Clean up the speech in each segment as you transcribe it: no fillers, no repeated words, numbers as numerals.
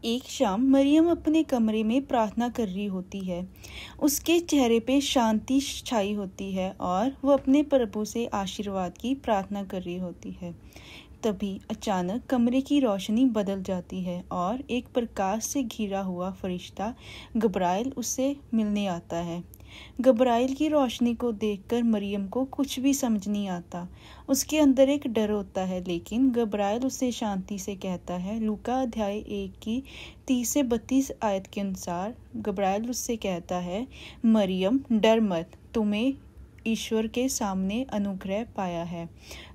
एक शाम मरियम अपने कमरे में प्रार्थना कर रही होती है। उसके चेहरे पे शांति छाई होती है और वो अपने प्रभु से आशीर्वाद की प्रार्थना कर रही होती है। तभी अचानक कमरे की रोशनी बदल जाती है और एक प्रकाश से घिरा हुआ फरिश्ता गब्राएल उससे मिलने आता है। गब्राएल की रोशनी को देखकर मरियम को कुछ भी समझ नहीं आता। उसके अंदर एक डर होता है, लेकिन गब्राएल उसे शांति से कहता है। लूका अध्याय 1 की 30 से 32 आयत के अनुसार गब्राएल उससे कहता है, मरियम डर मत, तुम्हें ईश्वर के सामने अनुग्रह पाया है।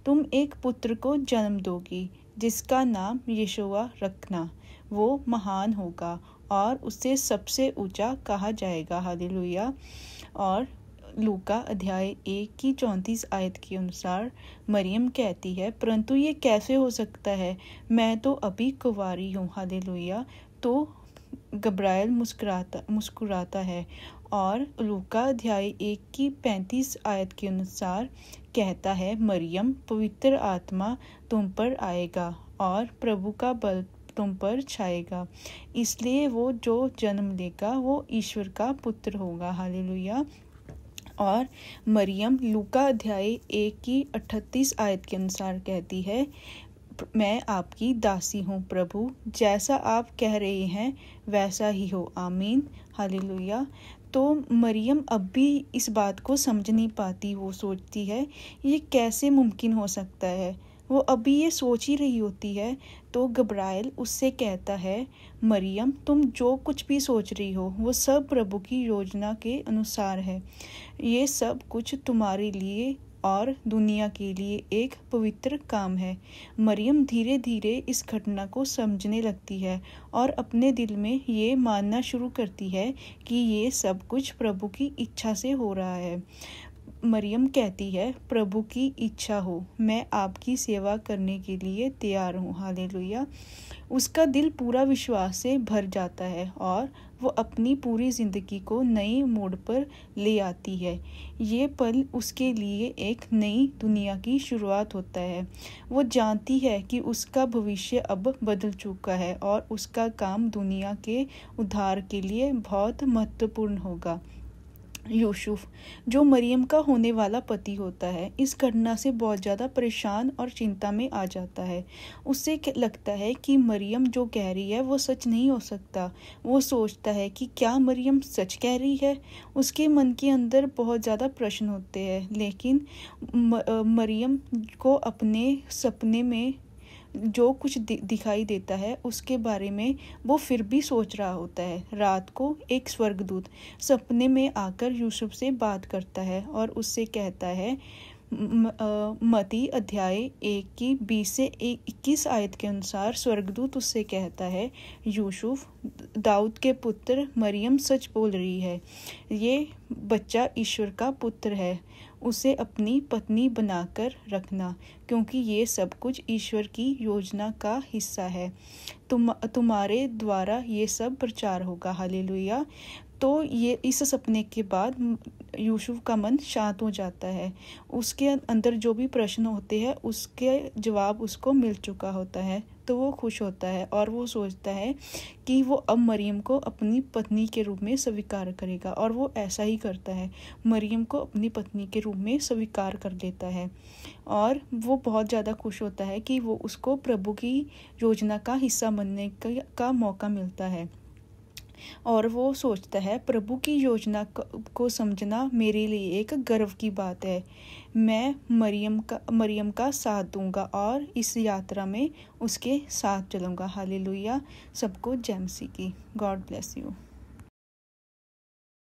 तुम एक पुत्र को जन्म दोगी जिसका नाम यीशुआ रखना। वो महान होगा और उसे सबसे ऊंचा कहा जाएगा। हालेलुया। और लूका अध्याय 1 की 34 आयत के अनुसार मरियम कहती है, परंतु ये कैसे हो सकता है, मैं तो अभी कुंवारी हूँ। हालेलुया। तो गब्राएल मुस्कुराता है और लूका अध्याय 1 की 35 आयत के अनुसार कहता है, मरियम पवित्र आत्मा तुम पर आएगा और प्रभु का बल तुम पर छाएगा, इसलिए वो जो जन्म लेगा वो ईश्वर का पुत्र होगा। हालेलुया। और मरियम लूका अध्याय 1 की 38 आयत के अनुसार कहती है, मैं आपकी दासी हूँ प्रभु, जैसा आप कह रहे हैं वैसा ही हो। आमीन। हालेलुया। तो मरियम अब भी इस बात को समझ नहीं पाती। वो सोचती है ये कैसे मुमकिन हो सकता है। वो अभी ये सोच ही रही होती है तो गब्राएल उससे कहता है, मरियम तुम जो कुछ भी सोच रही हो वो सब प्रभु की योजना के अनुसार है। ये सब कुछ तुम्हारे लिए और दुनिया के लिए एक पवित्र काम है। मरियम धीरे धीरे इस घटना को समझने लगती है और अपने दिल में ये मानना शुरू करती है कि ये सब कुछ प्रभु की इच्छा से हो रहा है। मरियम कहती है, प्रभु की इच्छा हो, मैं आपकी सेवा करने के लिए तैयार हूँ। हालेलुया। उसका दिल पूरा विश्वास से भर जाता है और वो अपनी पूरी जिंदगी को नए मोड़ पर ले आती है। ये पल उसके लिए एक नई दुनिया की शुरुआत होता है। वो जानती है कि उसका भविष्य अब बदल चुका है और उसका काम दुनिया के उद्धार के लिए बहुत महत्वपूर्ण होगा। यूसुफ, जो मरियम का होने वाला पति होता है, इस घटना से बहुत ज़्यादा परेशान और चिंता में आ जाता है। उससे लगता है कि मरियम जो कह रही है वो सच नहीं हो सकता। वो सोचता है कि क्या मरियम सच कह रही है। उसके मन के अंदर बहुत ज़्यादा प्रश्न होते हैं, लेकिन मरियम को अपने सपने में जो कुछ दिखाई देता है उसके बारे में वो फिर भी सोच रहा होता है। रात को एक स्वर्गदूत सपने में आकर यूसुफ से बात करता है और उससे कहता है, मती अध्याय 1 की 20 से 21 आयत के अनुसार स्वर्गदूत उससे कहता है, यूसुफ दाऊद के पुत्र मरियम सच बोल रही है। ये बच्चा ईश्वर का पुत्र है। उसे अपनी पत्नी बनाकर रखना, क्योंकि ये सब कुछ ईश्वर की योजना का हिस्सा है। तुम्हारे द्वारा ये सब प्रचार होगा। हालेलुया। तो ये इस सपने के बाद यूसुफ का मन शांत हो जाता है। उसके अंदर जो भी प्रश्न होते हैं उसके जवाब उसको मिल चुका होता है, तो वो खुश होता है और वो सोचता है कि वो अब मरियम को अपनी पत्नी के रूप में स्वीकार करेगा, और वो ऐसा ही करता है। मरियम को अपनी पत्नी के रूप में स्वीकार कर लेता है और वो बहुत ज़्यादा खुश होता है कि वो उसको प्रभु की योजना का हिस्सा बनने का मौका मिलता है। और वो सोचता है, प्रभु की योजना को समझना मेरे लिए एक गर्व की बात है। मैं मरियम का साथ दूंगा और इस यात्रा में उसके साथ चलूंगा। हालेलुया। सबको जय मसीह की। God bless you.